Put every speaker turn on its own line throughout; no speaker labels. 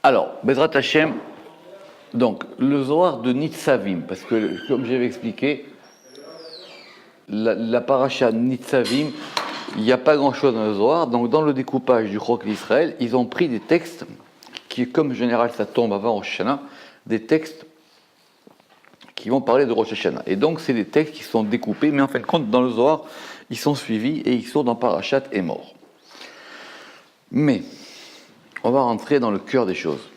Alors, Bezrat Hashem, donc le Zohar de Nitzavim, parce que comme j'avais expliqué, la paracha Nitzavim, il n'y a pas grand-chose dans le Zohar, donc dans le découpage du Chok d'Israël, ils ont pris des textes qui, comme en général ça tombe avant Rosh Hashanah, des textes qui vont parler de Rosh Hashanah. Et donc c'est des textes qui sont découpés, mais en fin de compte, dans le Zohar, ils sont suivis et ils sont dans Parashat et Mort. Mais, on va rentrer dans le cœur des choses.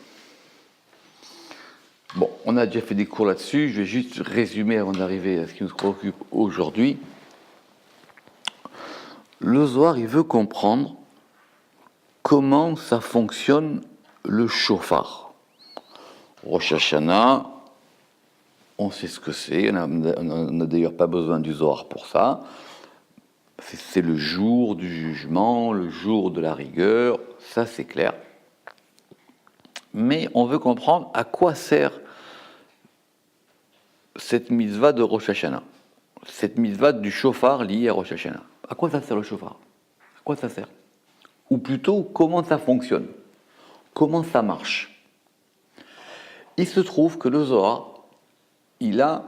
Bon, on a déjà fait des cours là-dessus, je vais juste résumer avant d'arriver à ce qui nous préoccupe aujourd'hui. Le Zohar, il veut comprendre comment ça fonctionne le shofar. Rosh Hashanah, on sait ce que c'est, on n'a d'ailleurs pas besoin du Zohar pour ça. C'est le jour du jugement, le jour de la rigueur, ça c'est clair. Mais on veut comprendre à quoi sert cette mitzvah de Rosh Hashanah, cette mitzvah du shofar liée à Rosh Hashanah. À quoi ça sert le shofar? À quoi ça sert? Ou plutôt, comment ça fonctionne? Comment ça marche? Il se trouve que le Zohar, il a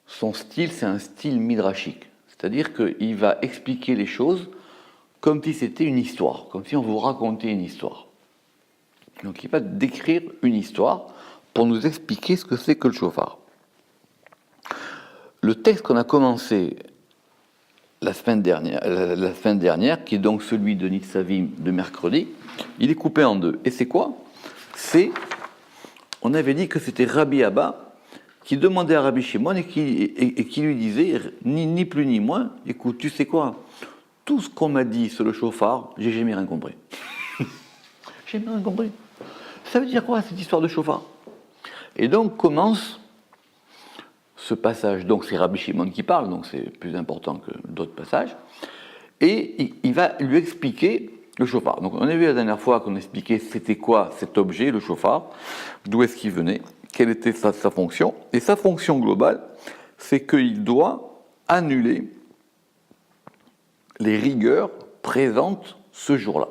son style, c'est un style midrashique. C'est-à-dire qu'il va expliquer les choses comme si c'était une histoire, comme si on vous racontait une histoire. Donc il va décrire une histoire pour nous expliquer ce que c'est que le shofar. Le texte qu'on a commencé la semaine dernière, qui est donc celui de Nitzavim de mercredi, il est coupé en deux. Et c'est quoi? On avait dit que c'était Rabbi Abba qui demandait à Rabbi Shimon et qui lui disait, ni plus ni moins, écoute, tu sais quoi? Tout ce qu'on m'a dit sur le shofar, j'ai jamais rien compris. J'ai jamais rien compris. Ça veut dire quoi cette histoire de shofar? Et donc commence ce passage, donc c'est Rabbi Shimon qui parle, donc c'est plus important que d'autres passages, et il va lui expliquer le shofar. Donc on a vu la dernière fois qu'on expliquait c'était quoi cet objet, le shofar, d'où est-ce qu'il venait, quelle était sa fonction, et sa fonction globale, c'est qu'il doit annuler les rigueurs présentes ce jour-là.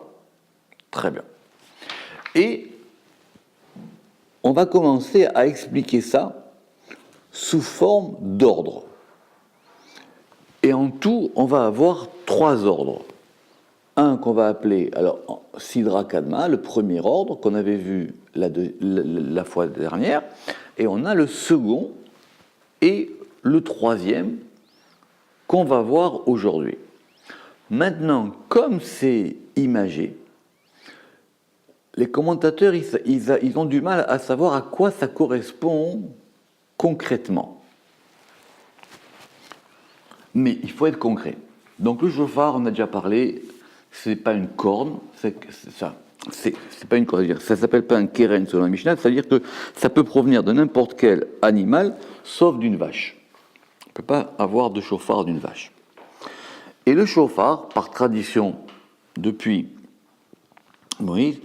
Très bien. Et on va commencer à expliquer ça sous forme d'ordre. Et en tout, on va avoir 3 ordres. Un qu'on va appeler, alors, Sidra Kadma, le premier ordre qu'on avait vu la fois dernière, et on a le second et le troisième qu'on va voir aujourd'hui. Maintenant, comme c'est imagé, les commentateurs, ils ont du mal à savoir à quoi ça correspond concrètement. Mais il faut être concret. Donc le shofar, on a déjà parlé, c'est pas une corne, c'est pas une corne, ça s'appelle pas un keren selon la Mishnah, c'est-à-dire que ça peut provenir de n'importe quel animal, sauf d'une vache. On ne peut pas avoir de shofar d'une vache. Et le shofar, par tradition, depuis Moïse,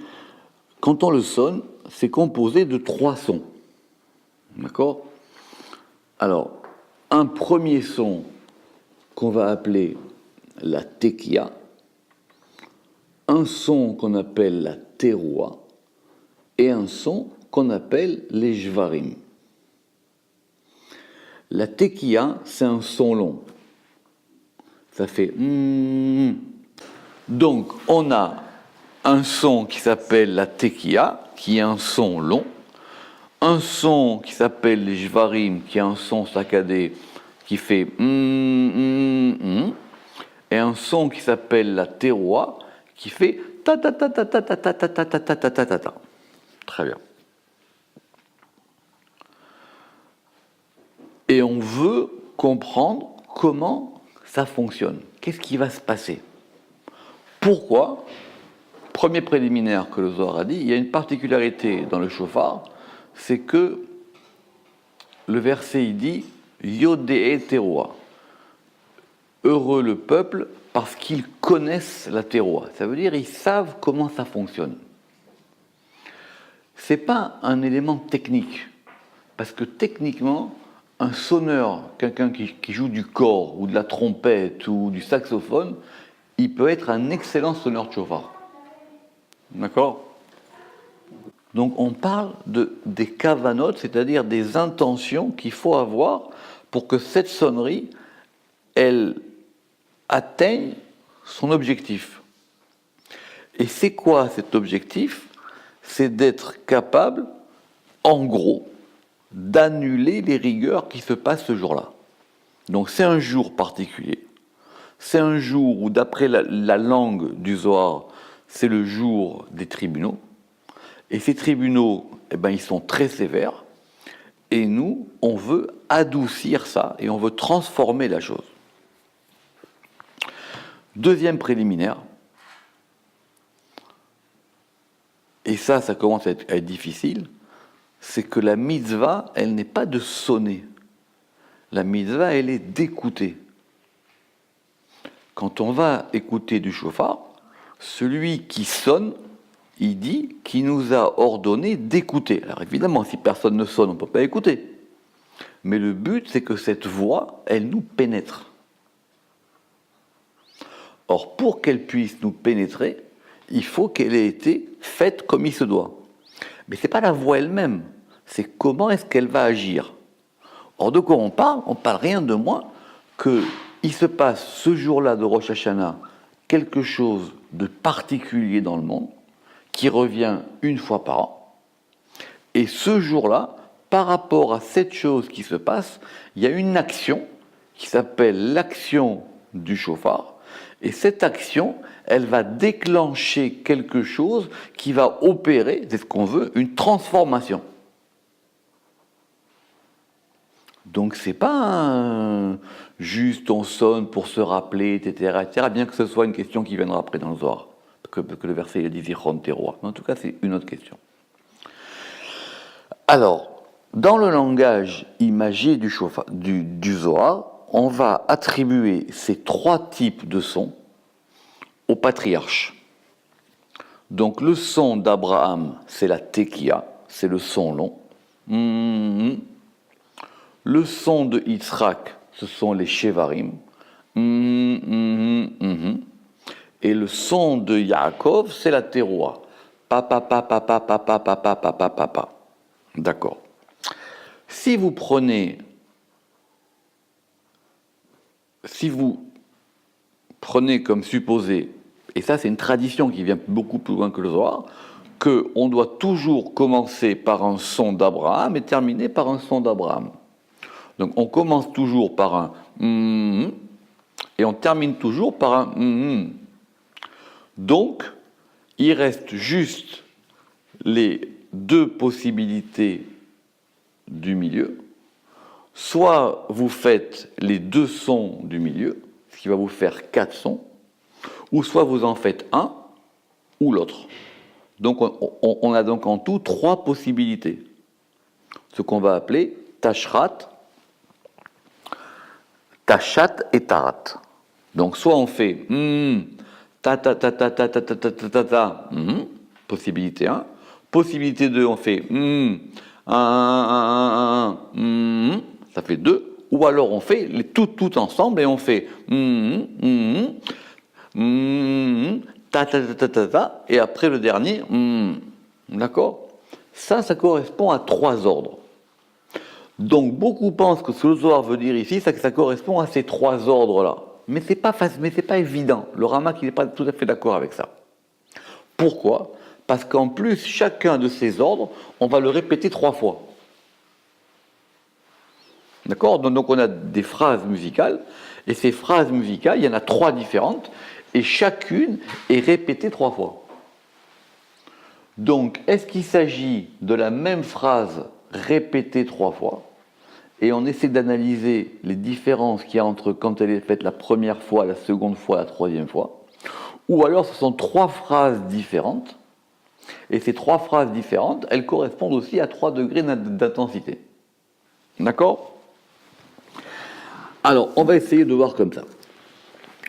quand on le sonne, c'est composé de 3 sons. D'accord? Alors, un premier son qu'on va appeler la tekia, un son qu'on appelle la teroua, et un son qu'on appelle les jvarim. La tekia, c'est un son long. Ça fait Donc, on a un son qui s'appelle la tekia, qui est un son long, un son qui s'appelle les jvarim, qui est un son saccadé, qui fait et un son qui s'appelle la teroua, qui fait ta ta ta ta ta ta ta ta ta ta ta ta ta ta. Très bien. Et on veut comprendre comment ça fonctionne. Qu'est-ce qui va se passer? Pourquoi? Premier préliminaire que le Zohar a dit, il y a une particularité dans le shofar, c'est que le verset il dit Yodéé teroua. Heureux le peuple parce qu'ils connaissent la teroua. Ça veut dire ils savent comment ça fonctionne. C'est pas un élément technique, parce que techniquement, un sonneur, quelqu'un qui joue du cor ou de la trompette ou du saxophone, il peut être un excellent sonneur de shofar. D'accord? Donc on parle des kavanotes, c'est-à-dire des intentions qu'il faut avoir pour que cette sonnerie, elle atteigne son objectif. Et c'est quoi cet objectif? C'est d'être capable, en gros, d'annuler les rigueurs qui se passent ce jour-là. Donc c'est un jour particulier. C'est un jour où, d'après la langue du Zohar, c'est le jour des tribunaux. Et ces tribunaux, eh ben, ils sont très sévères. Et nous, on veut adoucir ça et on veut transformer la chose. Deuxième préliminaire, et ça commence à être difficile, c'est que la mitzvah, elle n'est pas de sonner. La mitzvah, elle est d'écouter. Quand on va écouter du shofar, celui qui sonne, il dit qu'il nous a ordonné d'écouter. Alors évidemment, si personne ne sonne, on ne peut pas écouter. Mais le but, c'est que cette voix, elle nous pénètre. Or, pour qu'elle puisse nous pénétrer, il faut qu'elle ait été faite comme il se doit. Mais ce n'est pas la voix elle-même, c'est comment est-ce qu'elle va agir. Or, de quoi on parle? On ne parle rien de moins qu'il se passe ce jour-là de Rosh Hashanah quelque chose de particulier dans le monde, qui revient une fois par an. Et ce jour-là, par rapport à cette chose qui se passe, il y a une action qui s'appelle l'action du shofar. Et cette action, elle va déclencher quelque chose qui va opérer, c'est ce qu'on veut, une transformation. Donc c'est pas juste on sonne pour se rappeler, etc., etc., bien que ce soit une question qui viendra après dans le Zohar, que le verset il dit Zichron Teroa. Mais en tout cas, c'est une autre question. Alors, dans le langage imagé du Zohar, on va attribuer ces trois types de sons au patriarche. Donc le son d'Abraham, c'est la tekia, c'est le son long. Le son de Yitzhak, ce sont les shevarim. Et le son de Yaakov, c'est la teroa. Papa, papa, papa, papa, papa, papa, papa. D'accord. Si vous prenez comme supposé, et ça c'est une tradition qui vient beaucoup plus loin que le Zohar, qu'on doit toujours commencer par un son d'Abraham et terminer par un son d'Abraham. Donc on commence toujours par un et on termine toujours par un Donc, il reste juste les deux possibilités du milieu. Soit vous faites les deux sons du milieu, ce qui va vous faire 4 sons, ou soit vous en faites un ou l'autre. Donc on a donc en tout 3 possibilités. Ce qu'on va appeler tashrat, tashat et tarat. Donc soit on fait ta ta ta ta ta ta ta ta ta ta ta, possibilité 1. Possibilité 2, on fait ça fait 2. Ou alors on fait tout ensemble et on fait ta ta ta ta ta ta, et après le dernier d'accord. Ça correspond à 3 ordres. Donc beaucoup pensent que ce que le Zohar veut dire ici, c'est que ça correspond à ces 3 ordres-là. Mais c'est pas facile, mais c'est pas évident. Le Ramak, il n'est pas tout à fait d'accord avec ça. Pourquoi? Parce qu'en plus, chacun de ces ordres, on va le répéter 3 fois. D'accord? Donc on a des phrases musicales, et ces phrases musicales, il y en a 3 différentes, et chacune est répétée 3 fois. Donc, est-ce qu'il s'agit de la même phrase répétée 3 fois? Et on essaie d'analyser les différences qu'il y a entre quand elle est faite la première fois, la seconde fois, la troisième fois. Ou alors ce sont 3 phrases différentes, et ces 3 phrases différentes, elles correspondent aussi à 3 degrés d'intensité. D'accord? Alors, on va essayer de voir comme ça.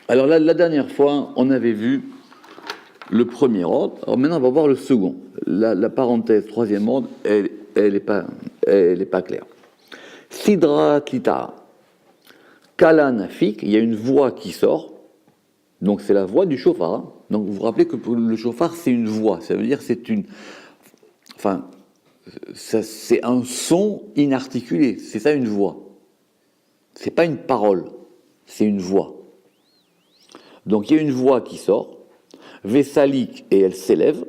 Alors la dernière fois, on avait vu le premier ordre. Alors maintenant, on va voir le second. La parenthèse, troisième ordre, elle n'est pas claire. Sidra Tlita, Kala Nafik, il y a une voix qui sort, donc c'est la voix du shofar. Donc vous vous rappelez que le shofar c'est une voix, ça veut dire c'est une enfin, c'est un son inarticulé, c'est ça une voix. C'est pas une parole, c'est une voix. Donc il y a une voix qui sort, Vessalik, et elle s'élève,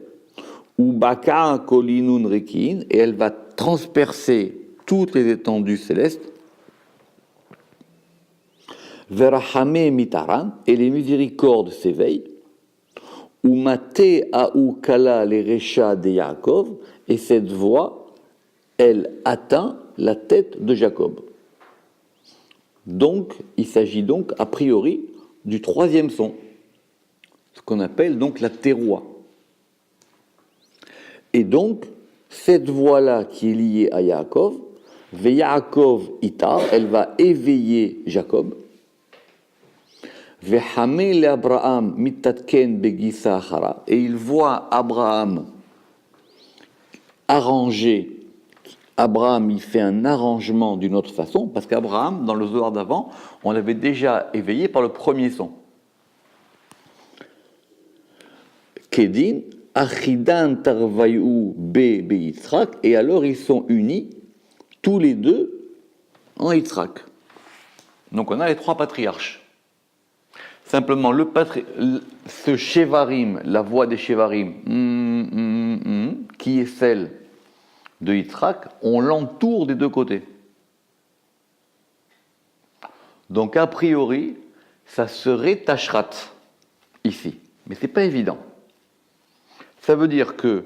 ou Baka Kolinun Rekin, et elle va transpercer toutes les étendues célestes, Verahame Mitaran, et les miséricordes s'éveillent, ou Mate Aou Kala les Recha de Yaakov, et cette voix, elle atteint la tête de Jacob. Donc, il s'agit donc, a priori, du troisième son, ce qu'on appelle donc la teroua. Et donc, cette voix-là qui est liée à Yaakov, Ve'Yaakov Ita, elle va éveiller Jacob. Ve'Hame le'Abraham mitatken begisa achara, et il voit Abraham arranger. Abraham, il fait un arrangement d'une autre façon, parce qu'Abraham, dans le Zohar d'avant, on l'avait déjà éveillé par le premier son. Kedin, Achidan Tarvayu Be Yitzhak, et alors ils sont unis, tous les deux, en Yitzhak. Donc on a les trois patriarches. Simplement, ce Shevarim, la voix des Shevarim, qui est celle de Yitzhak, on l'entoure des deux côtés. Donc a priori, ça serait Tashrat, ici. Mais ce n'est pas évident. Ça veut dire que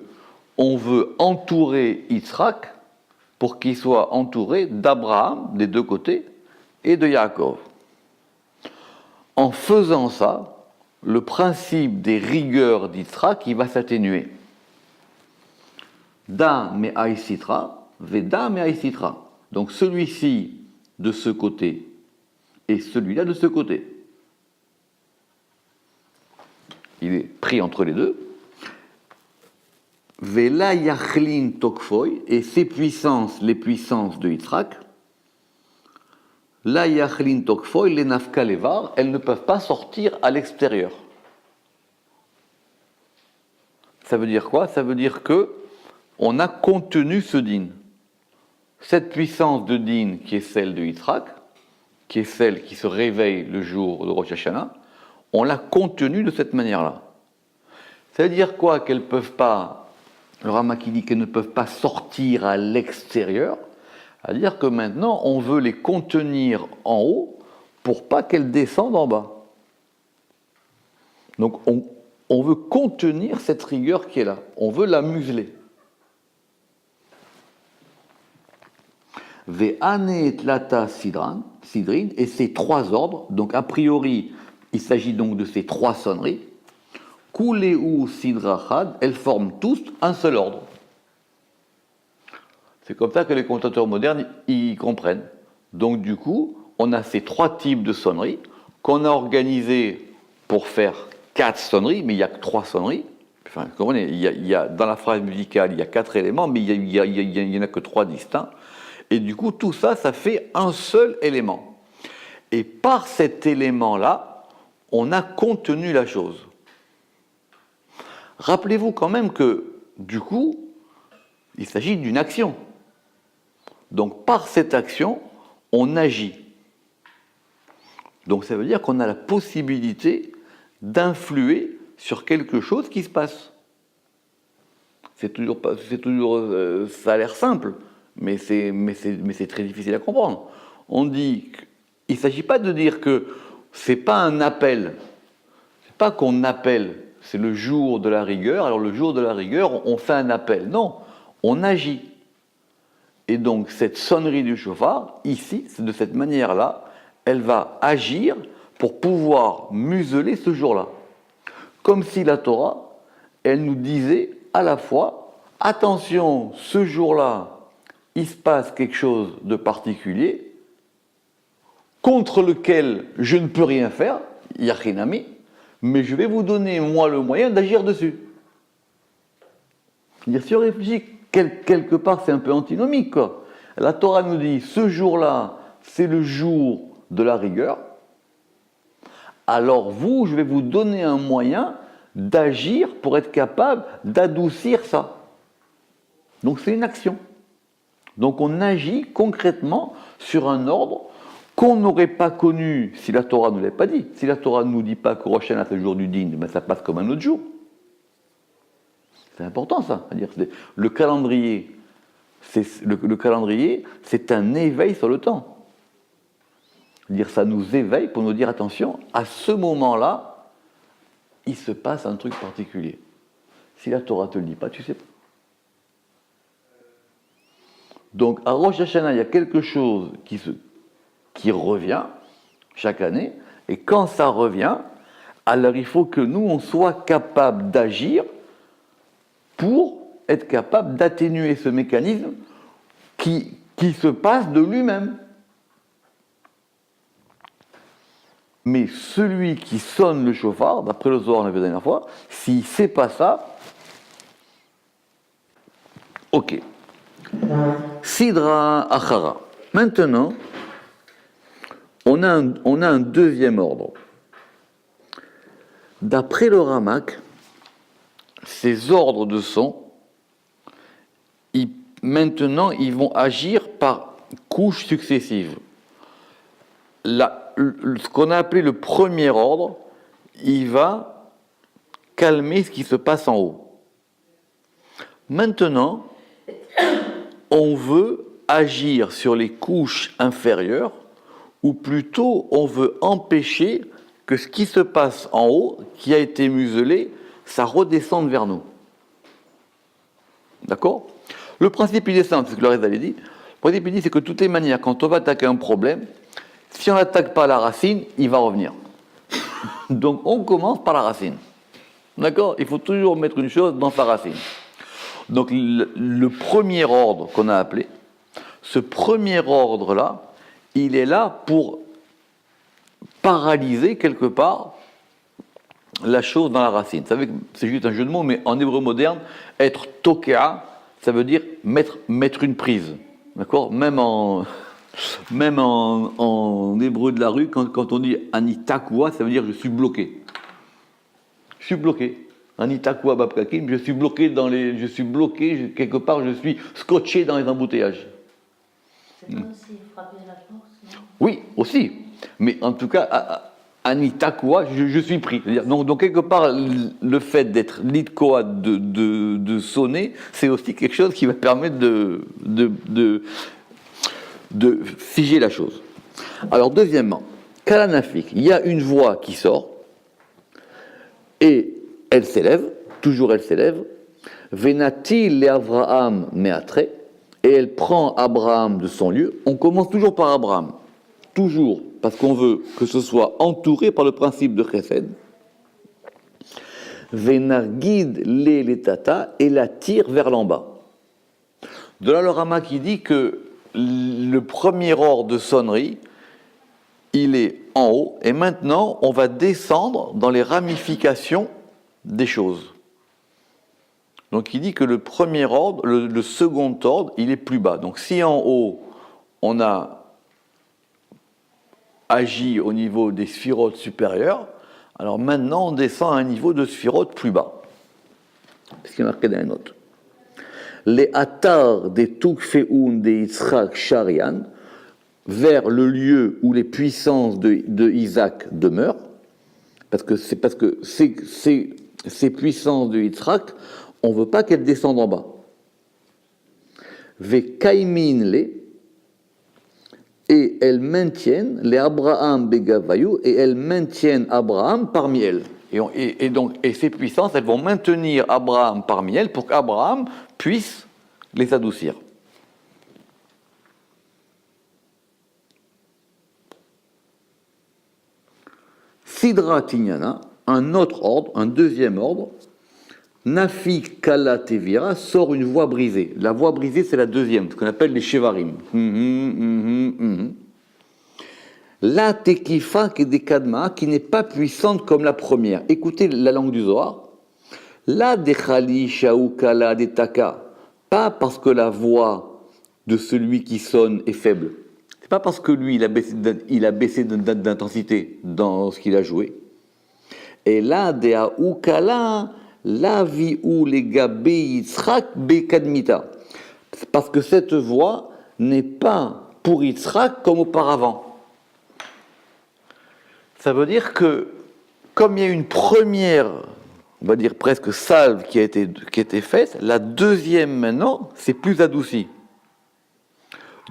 on veut entourer Yitzhak pour qu'il soit entouré d'Abraham, des deux côtés, et de Yaakov. En faisant ça, le principe des rigueurs d'Yitzhak, il va s'atténuer. Da me aïsitra, veda me aïsitra. Donc celui-ci de ce côté et celui-là de ce côté. Il est pris entre les deux. Vela yachlin tokfoy, et ses puissances, les puissances de Yitzhak, la yachlin tokfoy, les nafka levar, elles ne peuvent pas sortir à l'extérieur. Ça veut dire quoi? Ça veut dire que on a contenu ce din. Cette puissance de din qui est celle de Yitzhak, qui est celle qui se réveille le jour de Rosh Hashanah, on l'a contenue de cette manière-là. Ça veut dire quoi? Qu'elles ne peuvent pas, le Rama qui dit qu'elles ne peuvent pas sortir à l'extérieur, c'est-à-dire que maintenant on veut les contenir en haut pour pas qu'elles descendent en bas. Donc on veut contenir cette rigueur qui est là, on veut la museler. Ve'ane tlata sidrin, et ces trois ordres, donc a priori, il s'agit donc de ces trois sonneries, kuleu sidrachad, elles forment tous un seul ordre. C'est comme ça que les commentateurs modernes y comprennent. Donc du coup, on a ces trois types de sonneries qu'on a organisés pour faire 4 sonneries, mais il n'y a que 3 sonneries. Enfin, vous comprenez, il y a, dans la phrase musicale, il y a 4 éléments, mais il n'y en a que 3 distincts. Et du coup, tout ça, ça fait un seul élément. Et par cet élément-là, on a contenu la chose. Rappelez-vous quand même que, du coup, il s'agit d'une action. Donc, par cette action, on agit. Donc, ça veut dire qu'on a la possibilité d'influer sur quelque chose qui se passe. Ça a l'air simple. Mais c'est très difficile à comprendre. On dit qu'il ne s'agit pas de dire que ce n'est pas un appel. Ce n'est pas qu'on appelle, c'est le jour de la rigueur. Alors le jour de la rigueur, on fait un appel. Non, on agit. Et donc cette sonnerie du chauffard, ici, c'est de cette manière-là, elle va agir pour pouvoir museler ce jour-là. Comme si la Torah, elle nous disait à la fois, attention, ce jour-là, il se passe quelque chose de particulier contre lequel je ne peux rien faire, Yachinami, mais je vais vous donner, moi, le moyen d'agir dessus. Si on réfléchit, quelque part, c'est un peu antinomique, quoi. La Torah nous dit, ce jour-là, c'est le jour de la rigueur, alors vous, je vais vous donner un moyen d'agir pour être capable d'adoucir ça. Donc c'est une action. Donc on agit concrètement sur un ordre qu'on n'aurait pas connu si la Torah ne l'avait pas dit. Si la Torah ne nous dit pas que Rosh Hashanah c'est le jour du din, ben ça passe comme un autre jour. C'est important ça. C'est-à-dire, le calendrier, le calendrier, c'est un éveil sur le temps. C'est-à-dire, ça nous éveille pour nous dire attention, à ce moment-là, il se passe un truc particulier. Si la Torah ne te le dit pas, tu ne sais pas. Donc à Rosh Hashanah, il y a quelque chose qui revient chaque année, et quand ça revient, alors il faut que nous, on soit capable d'agir pour être capable d'atténuer ce mécanisme qui se passe de lui-même. Mais celui qui sonne le chauffard, d'après le Zohar, on l'a vu la dernière fois, s'il ne sait pas ça, ok. Sidra Achara. Maintenant, on a un deuxième ordre. D'après le Ramak, ces ordres de son, maintenant, ils vont agir par couches successives. Ce qu'on a appelé le premier ordre, il va calmer ce qui se passe en haut. Maintenant, on veut agir sur les couches inférieures, ou plutôt on veut empêcher que ce qui se passe en haut, qui a été muselé, ça redescende vers nous. D'accord ? Le principe il est simple, c'est ce que le reste avait dit. Le principe il dit, c'est que de toutes les manières, quand on va attaquer un problème, si on n'attaque pas la racine, il va revenir. Donc on commence par la racine. D'accord ? Il faut toujours mettre une chose dans sa racine. Donc le premier ordre qu'on a appelé, ce premier ordre-là, il est là pour paralyser quelque part la chose dans la racine. Vous savez que c'est juste un jeu de mots, mais en hébreu moderne, être tokea, ça veut dire mettre une prise. D'accord ? Même en hébreu de la rue, quand on dit anitakua, ça veut dire je suis bloqué. Je suis bloqué. Anitakua babkakim, je suis bloqué quelque part, je suis scotché dans les embouteillages.
C'est comme si frapper à la force, non ?
Oui, aussi. Mais en tout cas, anitakua, je suis pris. Donc quelque part, le fait d'être litkoa, de sonner, c'est aussi quelque chose qui va permettre de figer la chose. Alors deuxièmement, kalanafik, il y a une voix qui sort, et elle s'élève, toujours elle s'élève, venati le Avraham meatre, et elle prend Abraham de son lieu. On commence toujours par Abraham, toujours, parce qu'on veut que ce soit entouré par le principe de Chesed. Venargid le letata, et la tire vers l'en bas. De là le Rama qui dit que le premier ordre de sonnerie, il est en haut, et maintenant on va descendre dans les ramifications des choses. Donc il dit que le premier ordre, le second ordre, il est plus bas. Donc si en haut on a agi au niveau des sphirotes supérieures, alors maintenant on descend à un niveau de sphirotes plus bas. C'est ce qui est marqué dans les notes. Les attar des Tukfeoun des Yitzhak Sharian, vers le lieu où les puissances de Isaac demeurent, parce que ces puissances de Yitzhak, on ne veut pas qu'elles descendent en bas. Vekaimin le, et elles maintiennent les Abraham Begavayu, et elles maintiennent Abraham parmi elles. Et ces puissances, elles vont maintenir Abraham parmi elles pour qu'Abraham puisse les adoucir. Sidra Tignana, un autre ordre, un deuxième ordre, Nafi Kala Tevira, sort une voix brisée. La voix brisée, c'est la deuxième, ce qu'on appelle les Shevarim. La Tekifa Kedekadma, qui n'est pas puissante comme la première. Écoutez la langue du Zohar. La Dechali Shaou Kala Detaka, pas parce que la voix de celui qui sonne est faible. C'est pas parce que lui, il a baissé d'intensité dans ce qu'il a joué. Et là, Dea Ukala, la vi ou les gabé Yitzhak bekadmita. Parce que cette voix n'est pas pour Yitzhak comme auparavant. Ça veut dire que, comme il y a une première, on va dire presque salve qui a été faite, la deuxième maintenant, c'est plus adouci.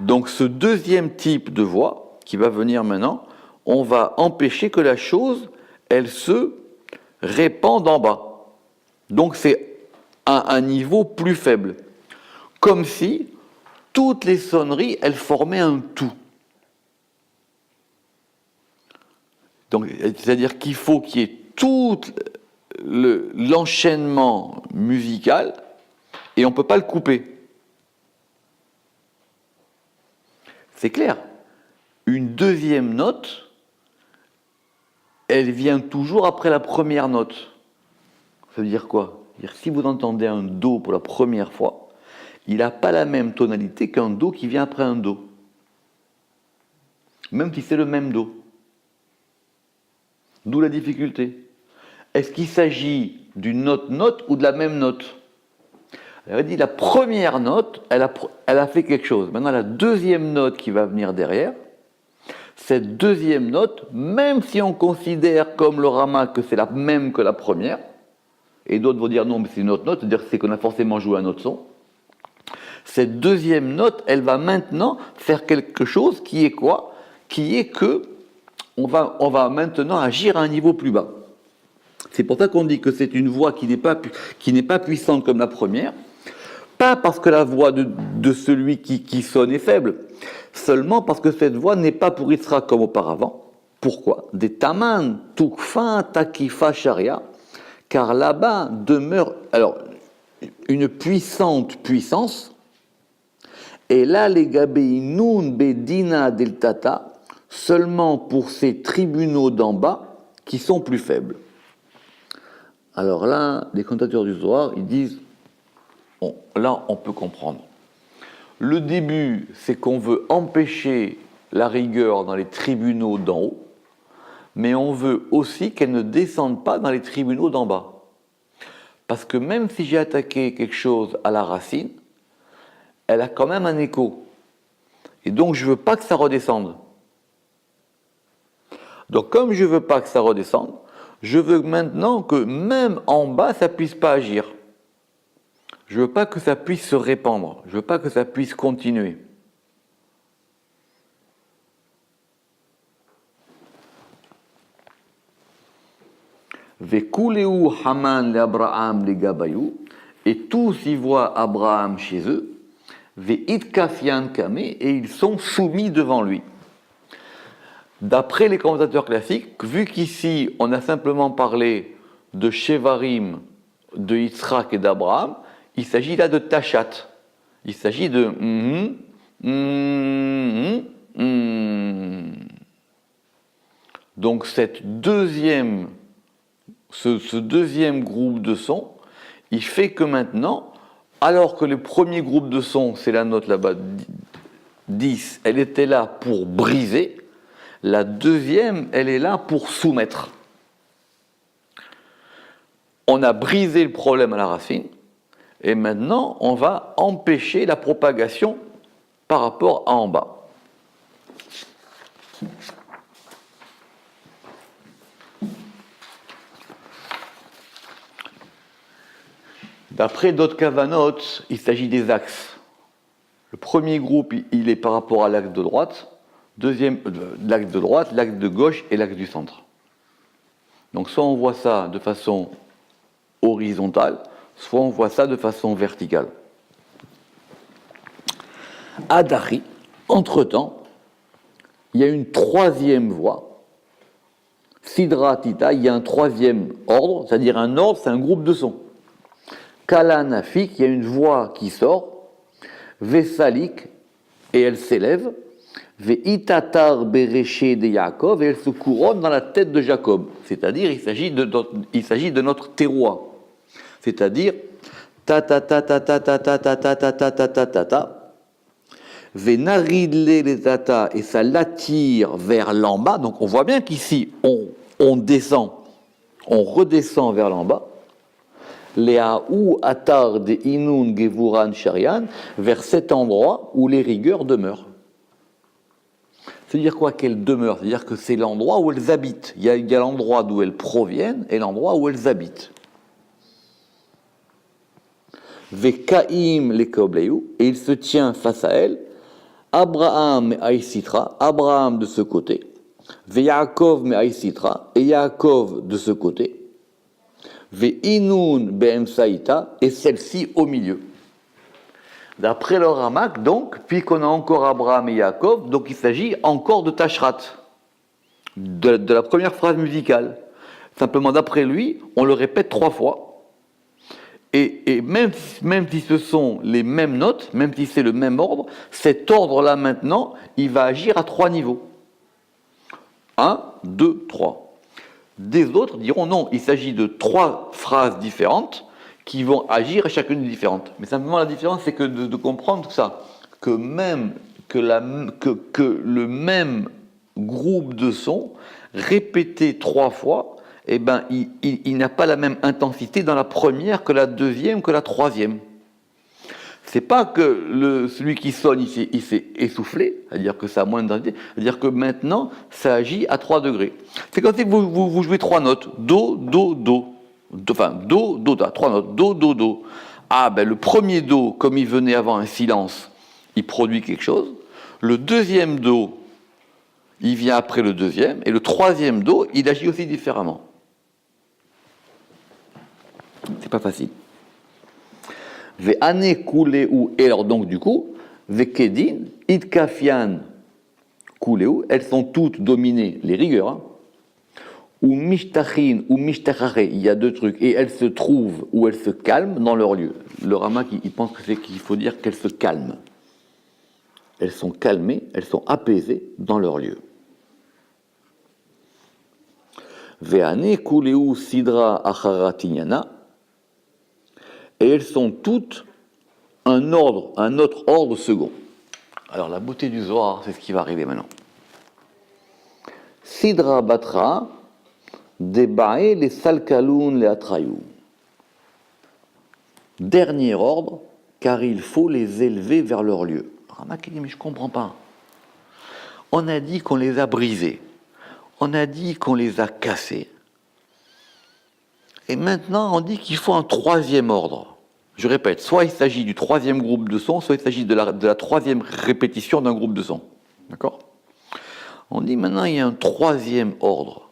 Donc ce deuxième type de voix qui va venir maintenant, on va empêcher que la chose, elle se répande en bas. Donc c'est à un niveau plus faible. Comme si toutes les sonneries, elles formaient un tout. Donc, c'est-à-dire qu'il faut qu'il y ait tout l'enchaînement musical et on ne peut pas le couper. C'est clair. Une deuxième note, elle vient toujours après la première note. Ça veut dire quoi? C'est-à-dire, si vous entendez un Do pour la première fois, il n'a pas la même tonalité qu'un Do qui vient après un Do. Même si c'est le même Do. D'où la difficulté. Est-ce qu'il s'agit d'une autre note ou de la même note? Elle a dit la première note, elle a fait quelque chose. Maintenant, la deuxième note qui va venir derrière, cette deuxième note, même si on considère comme le Rama que c'est la même que la première, et d'autres vont dire non, mais c'est une autre note, c'est-à-dire c'est qu'on a forcément joué un autre son, cette deuxième note, elle va maintenant faire quelque chose qui est quoi? Qui est que on va maintenant agir à un niveau plus bas. C'est pour ça qu'on dit que c'est une voix qui n'est pas puissante comme la première, pas parce que la voix de celui qui sonne est faible, seulement parce que cette voix n'est pas pour Yitzhak comme auparavant. Pourquoi? Des taman, tukfa, takifa, sharia, car là-bas demeure une puissante puissance, et là les gabeinun bedina del tata, seulement pour ces tribunaux d'en bas qui sont plus faibles. Alors là, les commentateurs du Zohar, ils disent, là on peut comprendre. Le début, c'est qu'on veut empêcher la rigueur dans les tribunaux d'en haut, mais on veut aussi qu'elle ne descende pas dans les tribunaux d'en bas. Parce que même si j'ai attaqué quelque chose à la racine, elle a quand même un écho. Et donc je ne veux pas que ça redescende. Donc comme je ne veux pas que ça redescende, je veux maintenant que même en bas, ça ne puisse pas agir. Je ne veux pas que ça puisse se répandre. Je ne veux pas que ça puisse continuer. Vekuleu Haman le Abraham le Gabayou, et tous y voient Abraham chez eux, Veitkafian Kame, et ils sont soumis devant lui. D'après les commentateurs classiques, vu qu'ici on a simplement parlé de Shevarim, de Yitzhak et d'Abraham, il s'agit là de Tachat. Il s'agit de Donc ce deuxième groupe de sons, il fait que maintenant, alors que le premier groupe de sons, c'est la note là-bas, 10, elle était là pour briser, la deuxième, elle est là pour soumettre. On a brisé le problème à la racine, et maintenant, on va empêcher la propagation par rapport à en bas. D'après d'autres kavanotes, il s'agit des axes. Le premier groupe, il est par rapport à l'axe de droite, l'axe de droite, l'axe de gauche et l'axe du centre. Donc soit on voit ça de façon horizontale, soit on voit ça de façon verticale. Adari, entre-temps, il y a une troisième voie. Sidra Tita, il y a un troisième ordre, c'est-à-dire un ordre, c'est un groupe de sons. Kala Nafik, il y a une voix qui sort. Vesalik, et elle s'élève. Veitatar Bereché de Yaakov, et elle se couronne dans la tête de Jacob. C'est-à-dire, il s'agit de notre terroir. C'est-à-dire, ta ta ta ta ta ta ta ta ta ta ta ta ta ta ta. Venaridle les tata, et ça l'attire vers l'en bas. Donc on voit bien qu'ici, on descend, on redescend vers l'en bas. Léaou Atar de Inun Gevuran Sharian, vers cet endroit où les rigueurs demeurent. C'est-à-dire quoi qu'elles demeurent? C'est-à-dire que c'est l'endroit où elles habitent. Il y a l'endroit d'où elles proviennent et l'endroit où elles habitent. Vekaim les Kobleyu, et il se tient face à elles, Abraham et Aïsitra, Abraham de ce côté, Yaakov me Aïsitra, et Yaakov de ce côté, Inun Be'emsaïta, et celle-ci au milieu. D'après le Ramak, donc, puisqu'on a encore Abraham et Yaakov, donc il s'agit encore de Tashrat, de la première phrase musicale. Simplement, d'après lui, on le répète 3 fois. Et même si ce sont les mêmes notes, même si c'est le même ordre, cet ordre-là maintenant, il va agir à 3 niveaux. 1, 2, 3. Des autres diront non, il s'agit de 3 phrases différentes qui vont agir à chacune différente. Mais simplement la différence, c'est que de comprendre ça, que même que le même groupe de sons répété 3 fois, eh ben, il n'a pas la même intensité dans la première que la deuxième, que la troisième. C'est pas que celui qui sonne, il s'est essoufflé, c'est-à-dire que ça a moins d'intensité, c'est-à-dire que maintenant, ça agit à 3 degrés. C'est comme si vous jouez 3 notes, do, do, do. Enfin, do, do, do, 3 notes, do, do, do. Ah, ben le premier do, comme il venait avant un silence, il produit quelque chose. Le deuxième do, il vient après le deuxième. Et le troisième do, il agit aussi différemment. C'est pas facile. Ve'ane kuleu, et alors donc du coup, ve'kedin, idkafian kuleu, elles sont toutes dominées, les rigueurs, hein, ou mishtachin, ou mishtachare, il y a 2 trucs, et elles se trouvent, ou elles se calment dans leur lieu. Le Ramak, il pense qu'il faut dire qu'elles se calment. Elles sont calmées, elles sont apaisées dans leur lieu. Ve'ane kuleu sidra acharatinyana, et elles sont toutes un autre ordre second. Alors la beauté du Zohar, c'est ce qui va arriver maintenant. Sidra batra, debae les salkaloun les atrayou. Dernier ordre, car il faut les élever vers leur lieu. Ramak dit, mais je ne comprends pas. On a dit qu'on les a brisés. On a dit qu'on les a cassés. Et maintenant, on dit qu'il faut un 3e ordre. Je répète, soit il s'agit du 3e groupe de sons, soit il s'agit de la 3e répétition d'un groupe de sons. D'accord? On dit maintenant, il y a un 3e ordre.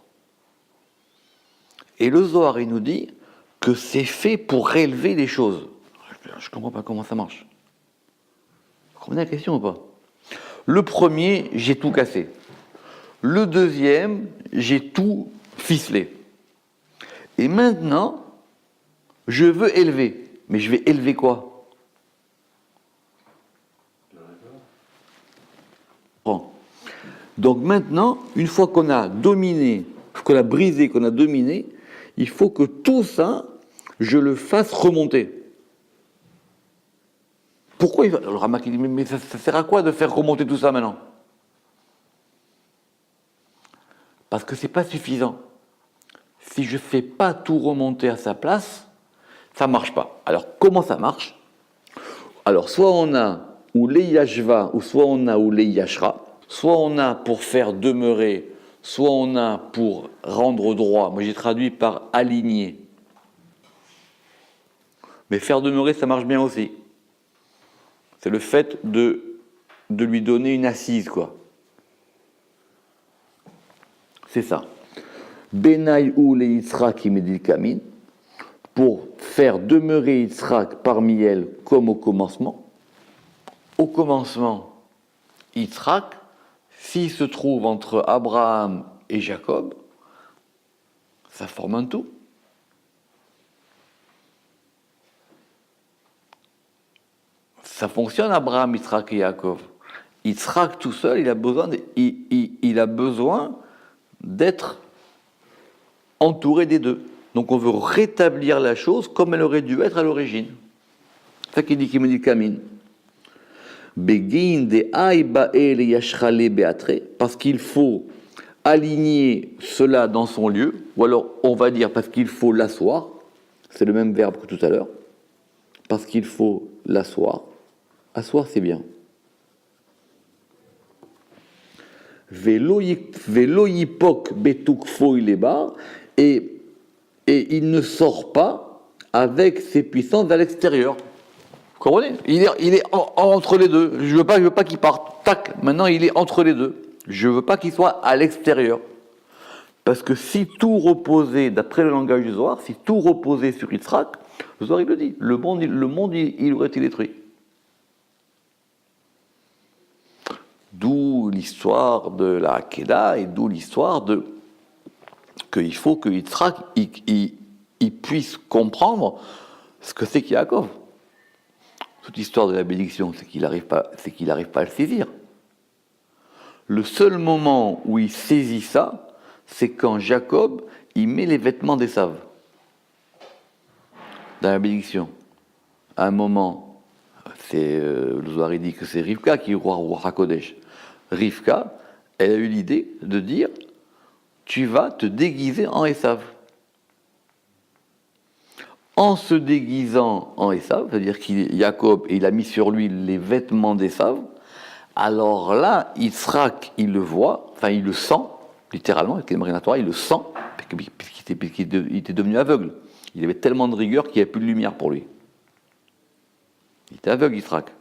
Et le Zohar, il nous dit que c'est fait pour élever les choses. Je ne comprends pas comment ça marche. Vous comprenez la question ou pas? Le premier, j'ai tout cassé. Le deuxième, j'ai tout ficelé. Et maintenant, je veux élever. Mais je vais élever quoi? Bon. Donc maintenant, une fois qu'on a dominé, qu'on a brisé, qu'on a dominé, il faut que tout ça, je le fasse remonter. Pourquoi le Ramak dit, mais ça sert à quoi de faire remonter tout ça maintenant? Parce que c'est pas suffisant. Si je ne fais pas tout remonter à sa place, ça ne marche pas. Alors, comment ça marche? Alors, soit on a ou les yashva, ou soit on a ou les yashra, soit on a pour faire demeurer, soit on a pour rendre droit. Moi, j'ai traduit par aligner. Mais faire demeurer, ça marche bien aussi. C'est le fait de lui donner une assise, quoi. C'est ça. Benai ou les Yitzhak imedil kamin, pour faire demeurer Yitzhak parmi elles comme au commencement. Au commencement, Yitzhak, s'il se trouve entre Abraham et Jacob, ça forme un tout. Ça fonctionne, Abraham, Yitzhak et Jacob. Yitzhak tout seul, il a besoin d'être entouré des deux. Donc on veut rétablir la chose comme elle aurait dû être à l'origine. C'est ça qu'il dit, qu'il me dit Kamin. Begin de aïbae le yashrale beatre, parce qu'il faut aligner cela dans son lieu, ou alors on va dire parce qu'il faut l'asseoir, c'est le même verbe que tout à l'heure, parce qu'il faut l'asseoir. Asseoir, c'est bien. Velo yipok betukfo ilebar, et il ne sort pas avec ses puissances à l'extérieur. Vous comprenez? Il est entre les deux. Je veux pas qu'il parte. Tac, maintenant il est entre les deux. Je veux pas qu'il soit à l'extérieur. Parce que si tout reposait, d'après le langage du Zohar, si tout reposait sur Yitzhak, le Zohar il le dit, le monde il aurait été détruit. D'où l'histoire de la Hakeda et d'où l'histoire qu'il faut que Yitzhak il puisse comprendre ce que c'est qu'Yaakov. Toute l'histoire de la bénédiction, c'est qu'il n'arrive pas à le saisir. Le seul moment où il saisit ça, c'est quand Jacob, il met les vêtements d'Ésav dans la bénédiction. À un moment, le Zohar dit que c'est Rivka qui est roi HaKodesh. Rivka, elle a eu l'idée de dire, tu vas te déguiser en Ésav. En se déguisant en Ésav, c'est-à-dire Jacob, il a mis sur lui les vêtements d'Ésav, alors là, Yitzhak, il le voit, enfin il le sent, littéralement, avec les Torah, il le sent, puisqu'il était devenu aveugle. Il avait tellement de rigueur qu'il n'y avait plus de lumière pour lui. Il était aveugle, Yitzhak.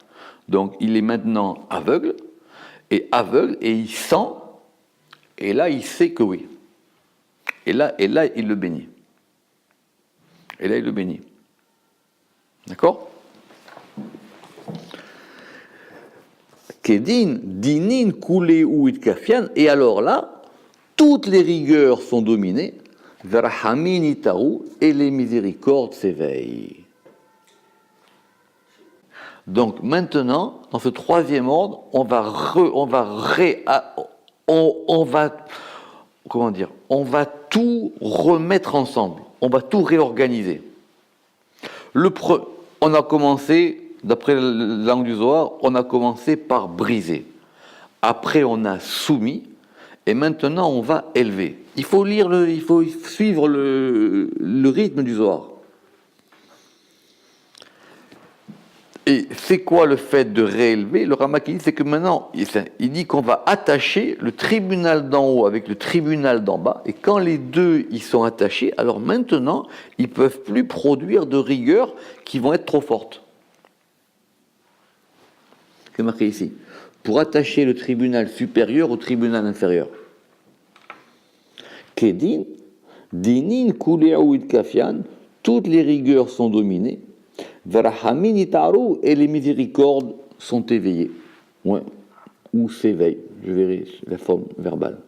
Donc il est maintenant aveugle, et il sent, et là il sait que oui. Et là il le bénit. Et là il le bénit. D'accord? Kedin, dinin, koulé ou itkafian, et alors là, toutes les rigueurs sont dominées, verhamin itaru, et les miséricordes s'éveillent. Donc maintenant, dans ce troisième ordre, on va tout remettre ensemble, on va tout réorganiser. On a commencé, d'après la langue du Zohar, on a commencé par briser. Après, on a soumis, et maintenant, on va élever. Il faut suivre le rythme du Zohar. Et c'est quoi le fait de réélever? Le Ramak dit, c'est que maintenant, il dit qu'on va attacher le tribunal d'en haut avec le tribunal d'en bas, et quand les deux ils sont attachés, alors maintenant, ils ne peuvent plus produire de rigueurs qui vont être trop fortes. C'est marqué ici. Pour attacher le tribunal supérieur au tribunal inférieur. Kedin, dinin kule'u itkafian, toutes les rigueurs sont dominées. Verahamin itaru, et les miséricordes sont éveillées. Ouais. Ou s'éveillent, je verrai la forme verbale.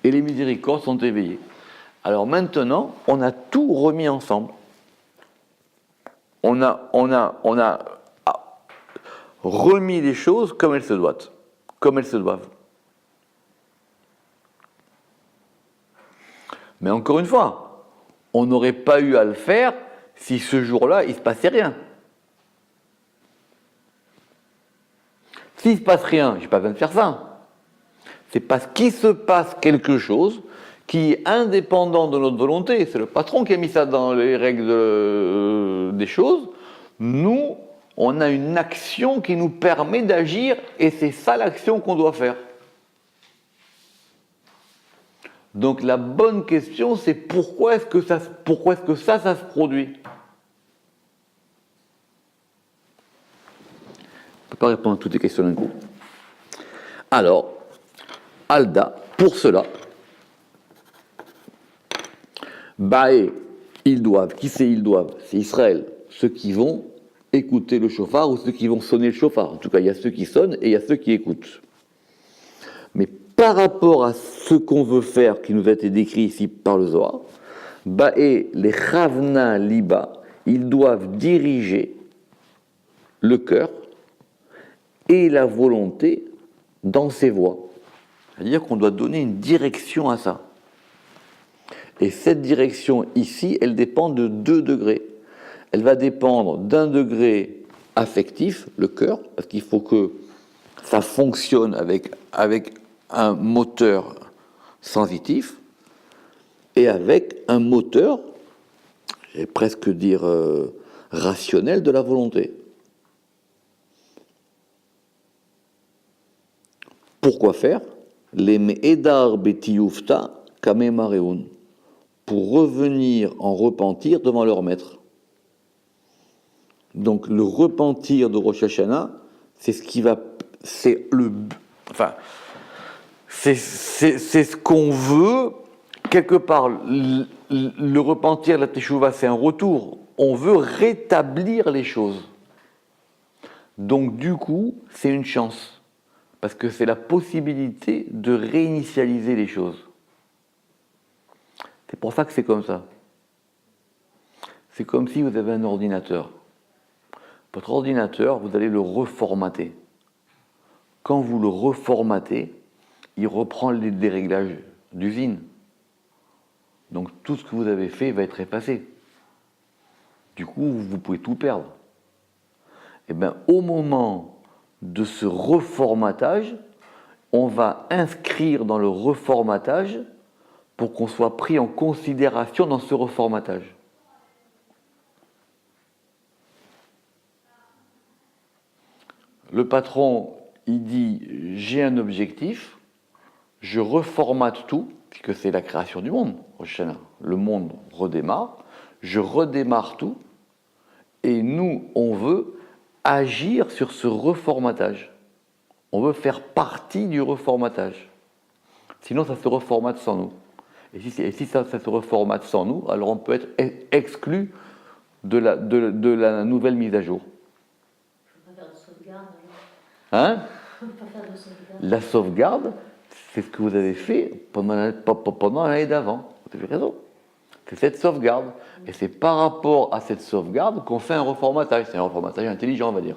Et les miséricordes sont éveillées. Alors maintenant, on a tout remis ensemble. On a remis les choses comme elles se doivent. Mais encore une fois, on n'aurait pas eu à le faire si ce jour-là, il ne se passait rien. S'il ne se passe rien, je n'ai pas besoin de faire ça. C'est parce qu'il se passe quelque chose qui est indépendant de notre volonté. C'est le patron qui a mis ça dans les règles des choses. Nous, on a une action qui nous permet d'agir et c'est ça l'action qu'on doit faire. Donc la bonne question, c'est pourquoi est-ce que ça se produit? Je ne peux pas répondre à toutes les questions d'un coup. Alors, Alda, pour cela, Baé, ils doivent. Qui c'est ils doivent? C'est Israël. Ceux qui vont écouter le chauffard ou ceux qui vont sonner le chauffard. En tout cas, il y a ceux qui sonnent et il y a ceux qui écoutent. Mais par rapport à ce qu'on veut faire, qui nous a été décrit ici par le Zohar, Baé, les Chavna Liba, ils doivent diriger le cœur et la volonté dans ses voies. C'est-à-dire qu'on doit donner une direction à ça. Et cette direction ici, elle dépend de 2 degrés. Elle va dépendre d'un degré affectif, le cœur, parce qu'il faut que ça fonctionne avec un moteur sensitif, et avec un moteur, j'allais presque dire rationnel, de la volonté. Pourquoi faire? Les me'edar betiyufta kame mareun, pour revenir en repentir devant leur maître. Donc le repentir de Rosh Hashanah, c'est ce qui va, c'est le, enfin, c'est ce qu'on veut quelque part. Le repentir, la teshuva, c'est un retour. On veut rétablir les choses. Donc du coup, c'est une chance, parce que c'est la possibilité de réinitialiser les choses. C'est pour ça que c'est comme ça. C'est comme si vous avez un ordinateur. Votre ordinateur, vous allez le reformater. Quand vous le reformatez, il reprend les déréglages d'usine. Donc tout ce que vous avez fait va être effacé. Du coup, vous pouvez tout perdre. Et bien, au moment de ce reformatage, on va inscrire dans le reformatage pour qu'on soit pris en considération dans ce reformatage. Le patron, il dit, j'ai un objectif, je reformate tout, puisque c'est la création du monde, le monde redémarre, je redémarre tout, et nous, on veut agir sur ce reformatage. On veut faire partie du reformatage. Sinon, ça se reformate sans nous. Et si ça se reformate sans nous, alors on peut être exclu de la nouvelle mise à jour.
Je ne peux pas faire de sauvegarde.
Hein?
Je ne peux pas faire de sauvegarde.
La sauvegarde, c'est ce que vous avez fait pendant l'année d'avant. Vous avez raison. C'est cette sauvegarde. Et c'est par rapport à cette sauvegarde qu'on fait un reformatage. C'est un reformatage intelligent, on va dire.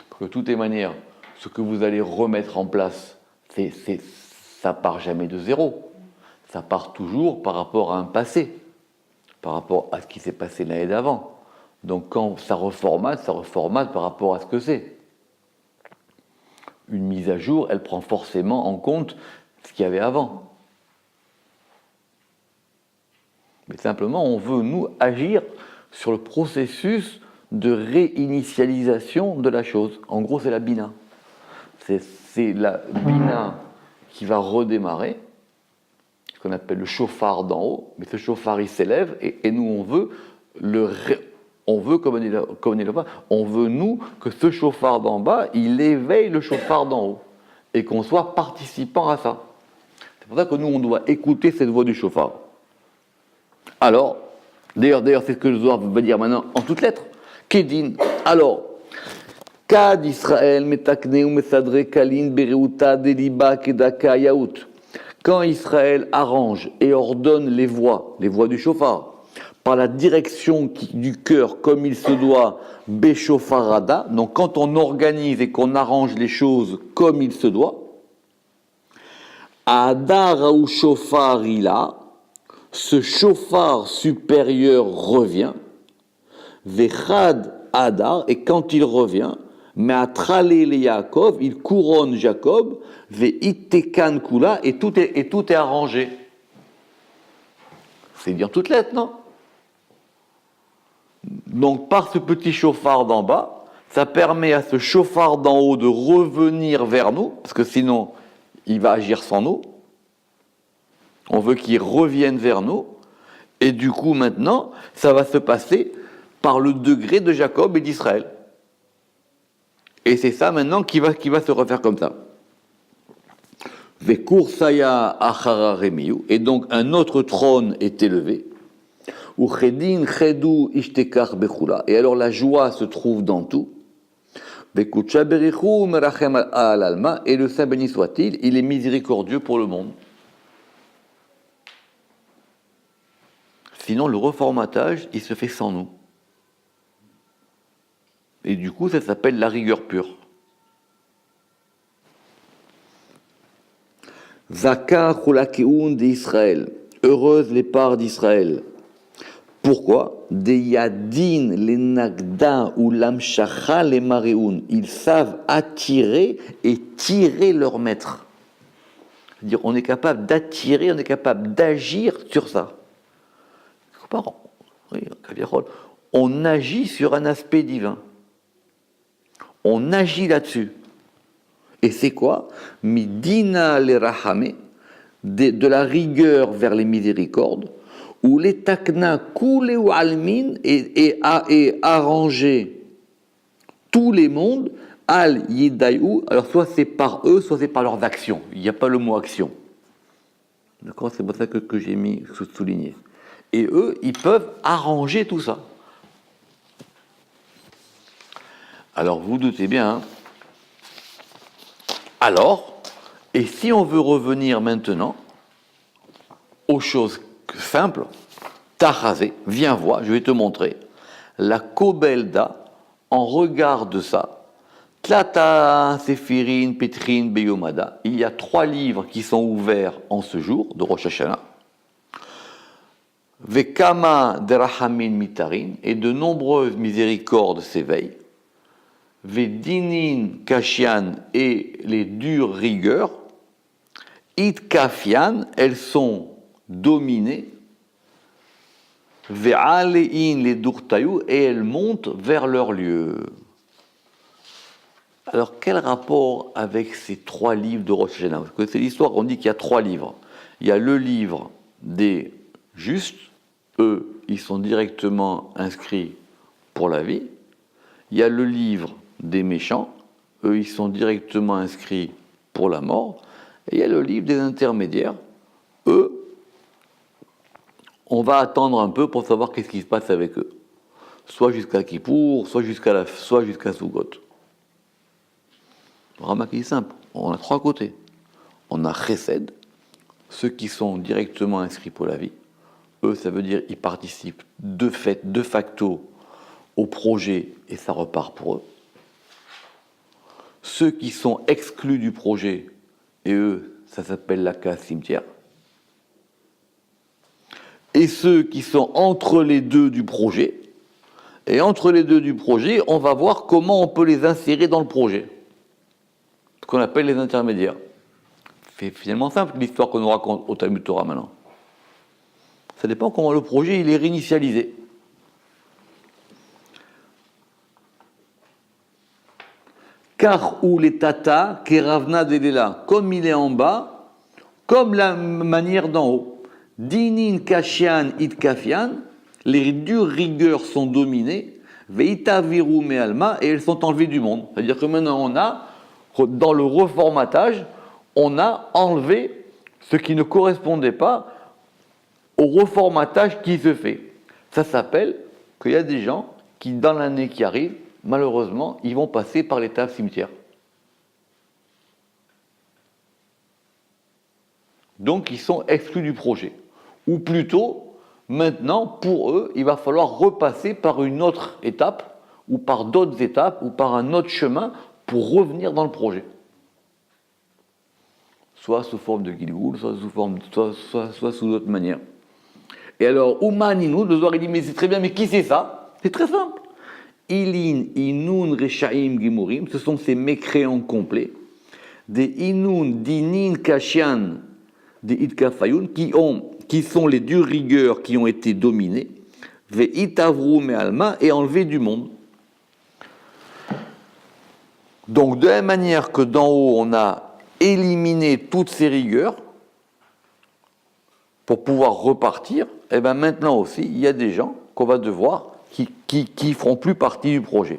Parce que de toutes les manières, ce que vous allez remettre en place, ça part jamais de zéro. Ça part toujours par rapport à un passé, par rapport à ce qui s'est passé l'année d'avant. Donc quand ça reformate par rapport à ce que c'est. Une mise à jour, elle prend forcément en compte ce qu'il y avait avant. Mais simplement, on veut, nous, agir sur le processus de réinitialisation de la chose. En gros, c'est la bina. C'est la bina qui va redémarrer, ce qu'on appelle le chauffard d'en haut, mais ce chauffard, il s'élève, et nous, on veut comme on dit là-bas, on veut, nous, que ce chauffard d'en bas, il éveille le chauffard d'en haut, et qu'on soit participant à ça. C'est pour ça que nous, on doit écouter cette voix du chauffard. Alors, d'ailleurs, c'est ce que le Zohar va dire maintenant en toutes lettres. Kedin. Alors, Kad Israël metakne ou mesadre kalin bereuta deliba kedaka yaout. Quand Israël arrange et ordonne les voix du chauffard, par la direction du cœur comme il se doit, beshofarada, donc quand on organise et qu'on arrange les choses comme il se doit, Adar ou shofar ila, ce chauffard supérieur revient, Vechad Adar, et quand il revient, Me'atrale le Yaakov, il couronne Jacob, Ve'itekan Kula, et tout est arrangé. C'est dire toutes lettres, non? Donc par ce petit chauffard d'en bas, ça permet à ce chauffard d'en haut de revenir vers nous, parce que sinon, il va agir sans nous. On veut qu'il revienne vers nous. Et du coup, maintenant, ça va se passer par le degré de Jacob et d'Israël. Et c'est ça maintenant qui va se refaire comme ça. Vekursaya achara remiu. Et donc un autre trône est élevé. Uchedin chedu ishtekar bechula. Et alors la joie se trouve dans tout. Vekucha berichu merachem al alma. Et le Saint béni soit-il, il est miséricordieux pour le monde. Sinon, le reformatage, il se fait sans nous. Et du coup, ça s'appelle la rigueur pure. Zaka chulakeun d'Israël. Heureuse les parts d'Israël. Pourquoi? Deyadin les nagda ou lamshacha les mareun. Ils savent attirer et tirer leur maître. C'est-à-dire, on est capable d'attirer, on est capable d'agir sur ça. Oui, on agit sur un aspect divin. On agit là-dessus. Et c'est quoi? Midina le rahame, de la rigueur vers les miséricordes, où les takna koule ou almin et arranger tous les mondes, al yidayou, alors soit c'est par eux, soit c'est par leurs actions. Il n'y a pas le mot action. D'accord? C'est pour ça que j'ai mis souligné. Et eux, ils peuvent arranger tout ça. Alors, vous doutez bien. Hein. Alors, et si on veut revenir maintenant aux choses simples, Tachazé, viens voir, je vais te montrer. La Kobelda, en regard de ça, Tlata, Sephirin, Petrin, Beyomada, il y a 3 livres qui sont ouverts en ce jour de Rosh Hashanah. Vekama derahamin mitarin, et de nombreuses miséricordes s'éveillent. Vedinin kashian, et les dures rigueurs. Itkafian, elles sont dominées. Ve'alein les durtayu, et elles montent vers leur lieu. Alors, quel rapport avec ces 3 livres de Rosh Hashanah? Parce que c'est l'histoire, on dit qu'il y a 3 livres. Il y a le livre des justes, eux, ils sont directement inscrits pour la vie. Il y a le livre des méchants, eux, ils sont directement inscrits pour la mort. Et il y a le livre des intermédiaires, eux, on va attendre un peu pour savoir qu'est-ce qui se passe avec eux. Soit jusqu'à Kippour, soit jusqu'à Sukkot. Remarquez, c'est simple, on a 3 côtés. On a Chesed, ceux qui sont directement inscrits pour la vie. Eux, ça veut dire qu'ils participent de fait, de facto, au projet et ça repart pour eux. Ceux qui sont exclus du projet, et eux, ça s'appelle la case cimetière. Et ceux qui sont entre les deux du projet, et entre les deux du projet, on va voir comment on peut les insérer dans le projet. Ce qu'on appelle les intermédiaires. C'est finalement simple l'histoire qu'on nous raconte au Talmud Torah maintenant. Ça dépend comment le projet il est réinitialisé. Car ou les tata, keravna delela, comme il est en bas, comme la manière d'en haut. Dinin kashian it kafian, les dures rigueurs sont dominées, veita viru me alma, et elles sont enlevées du monde. C'est-à-dire que maintenant on a, dans le reformatage, on a enlevé ce qui ne correspondait pas au reformatage qui se fait. Ça s'appelle qu'il y a des gens qui, dans l'année qui arrive, malheureusement, ils vont passer par l'étape cimetière. Donc, ils sont exclus du projet. Ou plutôt, maintenant, pour eux, il va falloir repasser par une autre étape, ou par d'autres étapes, ou par un autre chemin, pour revenir dans le projet. Soit sous forme de Gilgoul, soit sous d'autres manières. Et alors, Oumaninu, le Zohar, il dit, mais c'est très bien, mais qui c'est ça? C'est très simple. Ilin, Inun, Reshaim, Gimurim, ce sont ces mécréants complets. Des Inun, Dinin, Kashian, des Itkafayun, qui sont les dures rigueurs qui ont été dominées, Ve Itavru, Me'alma, et enlevés du monde. Donc, de la même manière que d'en haut, on a éliminé toutes ces rigueurs, pour pouvoir repartir, et bien maintenant aussi, il y a des gens qu'on va devoir, qui feront plus partie du projet.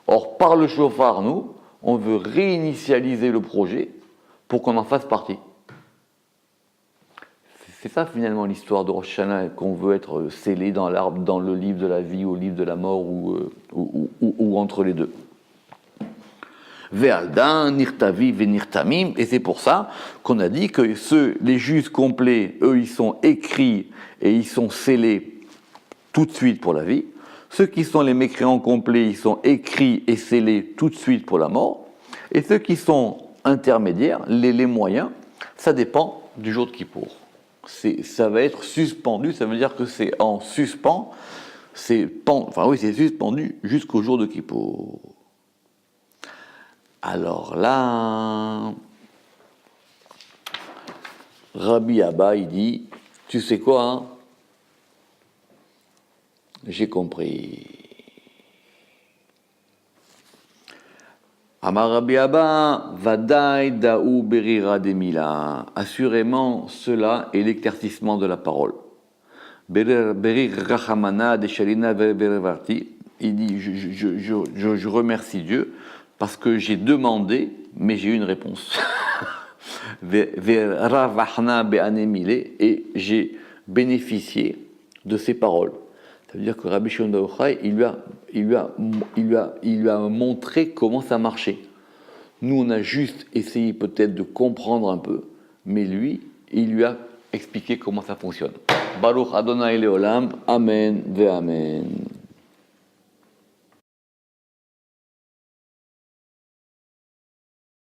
Or, par le chauffard, nous, on veut réinitialiser le projet pour qu'on en fasse partie. C'est ça finalement l'histoire de Rosh Hashanah, qu'on veut être scellé dans l'arbre, dans le livre de la vie, ou le livre de la mort, ou entre les deux. Ve'aldan, nirtavi, ve'nirtamim, et c'est pour ça qu'on a dit que les justes complets, eux, ils sont écrits et ils sont scellés tout de suite pour la vie. Ceux qui sont les mécréants complets, ils sont écrits et scellés tout de suite pour la mort. Et ceux qui sont intermédiaires, les moyens, ça dépend du jour de Kippour. Ça va être suspendu, ça veut dire que c'est en suspens, c'est suspendu jusqu'au jour de Kippour. Alors là, Rabbi Abba, il dit, tu sais quoi, hein? J'ai compris. Amar Rabbi Abba, Vadaï Daou Berira Demila. Assurément, cela est l'éclaircissement de la parole. Berir Rachamana Deshalina Verevarti. Il dit, je remercie Dieu parce que j'ai demandé, mais j'ai eu une réponse. Veravachna Beanemile, et j'ai bénéficié de ses paroles. Ça veut dire que Rabbi Shimon bar Yochai, il lui a montré comment ça marchait. Nous, on a juste essayé peut-être de comprendre un peu, mais lui, il lui a expliqué comment ça fonctionne. Baruch Adonai Leolam, Amen ve Amen.